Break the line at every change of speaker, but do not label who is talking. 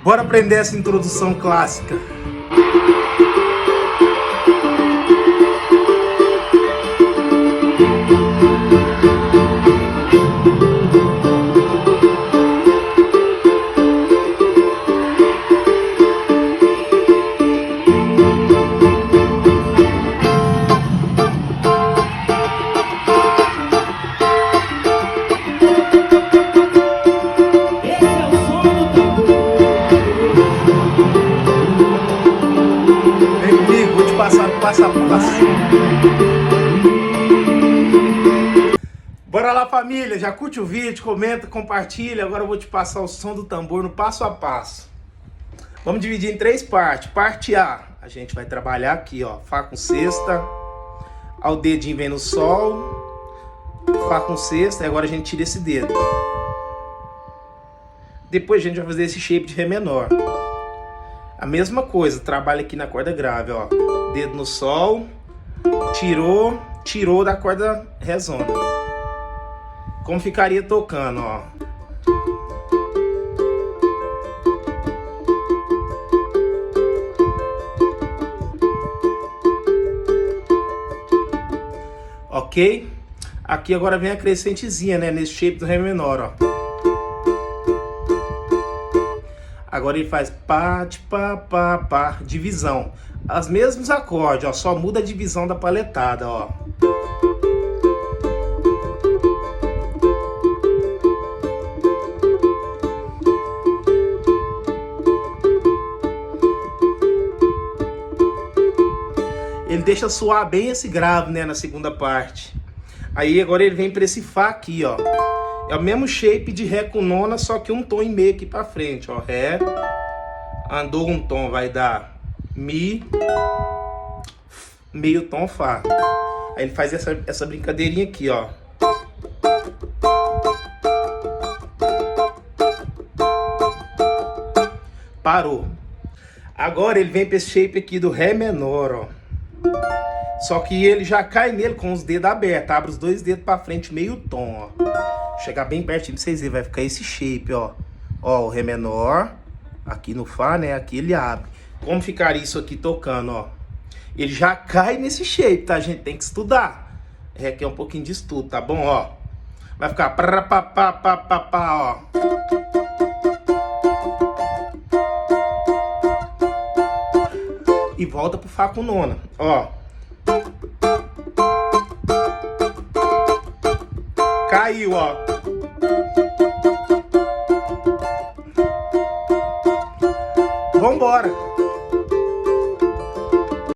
Bora aprender essa introdução clássica. Vem comigo, vou te passar passo a passo. Bora lá, família, já curte o vídeo, comenta, compartilha. Agora eu vou te passar o som do tambor no passo a passo. Vamos dividir em 3 partes. Parte A, a gente vai trabalhar aqui, ó, Fá com sexta. Ao dedinho vem no Sol, Fá com sexta, e agora a gente tira esse dedo. Depois a gente vai fazer esse shape de Ré menor. A mesma coisa, trabalha aqui na corda grave, ó. Dedo no Sol, tirou da corda Rézona. Como ficaria tocando, ó. Ok? Aqui agora vem a crescentezinha, né? Nesse shape do Ré menor, ó. Agora ele faz pá, de pá, pá, pá, divisão. Os mesmos acordes, ó, só muda a divisão da paletada, ó. Ele deixa soar bem esse grave, né, na segunda parte. Aí agora ele vem para esse Fá aqui, ó. É o mesmo shape de Ré com nona, só que um tom e meio aqui pra frente, ó. Ré, andou um tom, vai dar Mi, meio tom, Fá. Aí ele faz essa brincadeirinha aqui, ó. Parou. Agora ele vem pra esse shape aqui do Ré menor, ó. Só que ele já cai nele com os dedos abertos, abre os 2 dedos pra frente, meio tom, ó. Chegar bem pertinho pra vocês verem, vai ficar esse shape, ó. Ó, o Ré menor, aqui no Fá, né? Aqui ele abre. Como ficaria isso aqui tocando, ó? Ele já cai nesse shape, tá, gente? Tem que estudar. Requer um pouquinho de estudo, tá bom, ó? Vai ficar pá, pá, pá, pá, pá, pá, ó. E volta pro Fá com nona, ó. Caiu, ó. Vambora.